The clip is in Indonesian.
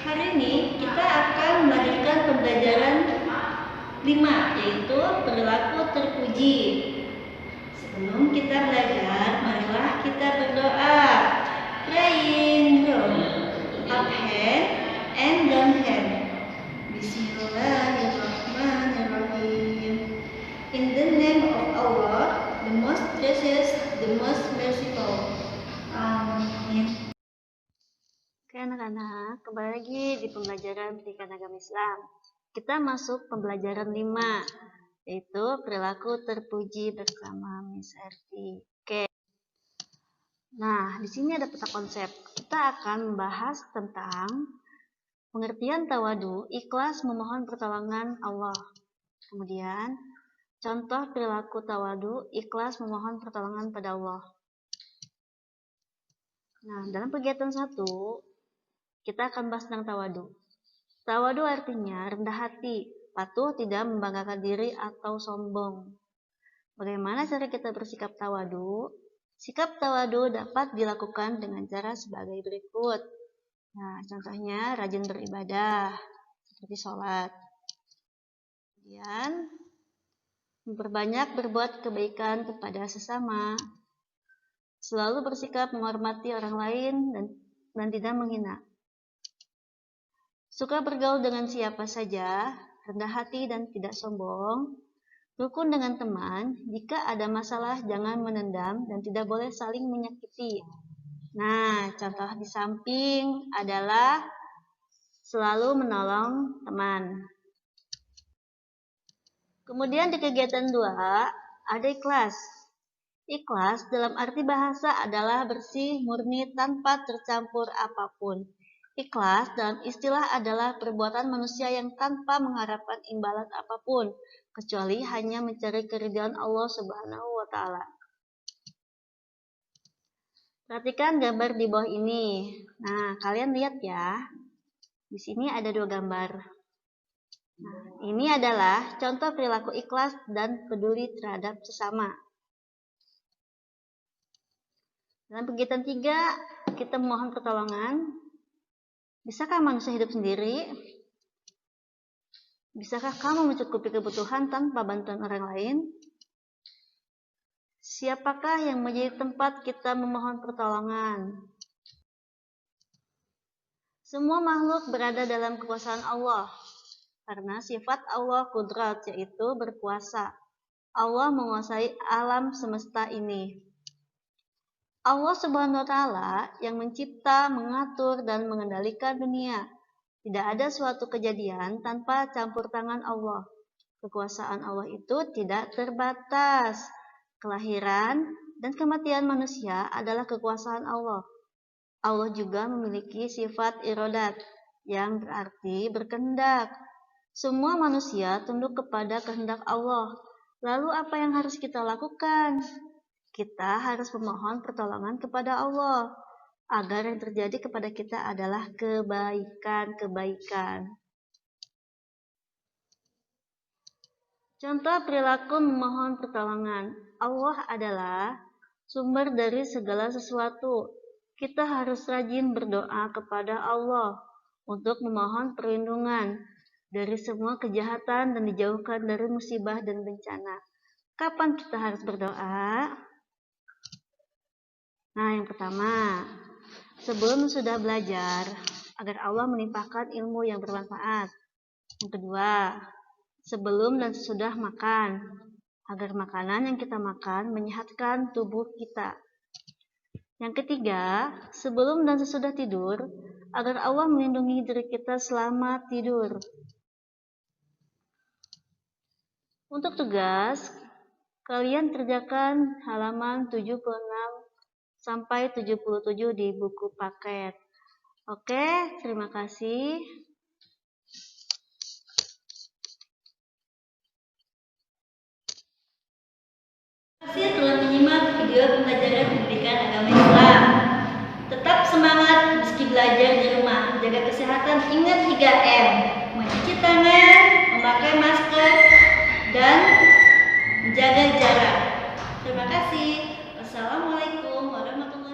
Hari ini kita akan melanjutkan pembelajaran 5, yaitu perilaku terpuji. Sebelum kita belajar, marilah kita berdoa. Praying from up hand and down hand. Bismillahirrahmanirrahim. In the name of Allah, the most gracious, the most merciful. Amin. Oke anak-anak, kembali lagi di pembelajaran pendidikan agama Islam. Kita masuk pembelajaran 5, yaitu perilaku terpuji bersama Miss Erti. Oke. Nah, di sini ada peta konsep. Kita akan membahas tentang pengertian tawadu, ikhlas memohon pertolongan Allah. Kemudian, contoh perilaku tawadu, ikhlas memohon pertolongan pada Allah. Nah, dalam kegiatan 1, kita akan bahas tentang tawadu. Tawadu artinya rendah hati, patuh, tidak membanggakan diri atau sombong. Bagaimana cara kita bersikap tawadu? Sikap tawadu dapat dilakukan dengan cara sebagai berikut. Nah, contohnya rajin beribadah, seperti sholat. Kemudian, memperbanyak berbuat kebaikan kepada sesama. Selalu bersikap menghormati orang lain dan tidak menghina. Suka bergaul dengan siapa saja, rendah hati dan tidak sombong, rukun dengan teman, jika ada masalah jangan menendam dan tidak boleh saling menyakiti. Nah, contoh di samping adalah selalu menolong teman. Kemudian di kegiatan 2, ada ikhlas. Ikhlas dalam arti bahasa adalah bersih, murni, tanpa tercampur apapun. Ikhlas dalam istilah adalah perbuatan manusia yang tanpa mengharapkan imbalan apapun, kecuali hanya mencari keridhaan Allah Subhanahu wa Ta'ala. Perhatikan gambar di bawah ini. Nah, kalian lihat ya. Di sini ada 2 gambar. Nah, ini adalah contoh perilaku ikhlas dan peduli terhadap sesama. Dalam kegiatan 3, kita memohon pertolongan. Bisakah manusia hidup sendiri? Bisakah kamu mencukupi kebutuhan tanpa bantuan orang lain? Siapakah yang menjadi tempat kita memohon pertolongan? Semua makhluk berada dalam kekuasaan Allah. Karena sifat Allah kudrat, yaitu berkuasa. Allah menguasai alam semesta ini. Allah Subhanahu wa Ta'ala yang mencipta, mengatur, dan mengendalikan dunia. Tidak ada suatu kejadian tanpa campur tangan Allah. Kekuasaan Allah itu tidak terbatas. Kelahiran dan kematian manusia adalah kekuasaan Allah. Allah juga memiliki sifat irodat, yang berarti berkehendak. Semua manusia tunduk kepada kehendak Allah. Lalu apa yang harus kita lakukan? Kita harus memohon pertolongan kepada Allah agar yang terjadi kepada kita adalah kebaikan. Contoh perilaku memohon pertolongan. Allah adalah sumber dari segala sesuatu. Kita harus rajin berdoa kepada Allah untuk memohon perlindungan dari semua kejahatan dan dijauhkan dari musibah dan bencana. Kapan kita harus berdoa? Nah, yang pertama, sebelum sudah belajar, agar Allah melimpahkan ilmu yang bermanfaat. Yang kedua, sebelum dan sesudah makan, agar makanan yang kita makan menyehatkan tubuh kita. Yang ketiga, sebelum dan sesudah tidur, agar Allah melindungi diri kita selama tidur. Untuk tugas, kalian kerjakan halaman 76 sampai 77 di buku paket. Oke, terima kasih. Terima kasih telah menyimak video pembelajaran pendidikan agama Islam. Tetap semangat meski belajar di rumah. Jaga kesehatan, ingat 3M. Mencuci tangan, memakai masker, dan menjaga jarak. Terima kasih. Wassalamualaikum warahmatullahi wabarakatuh.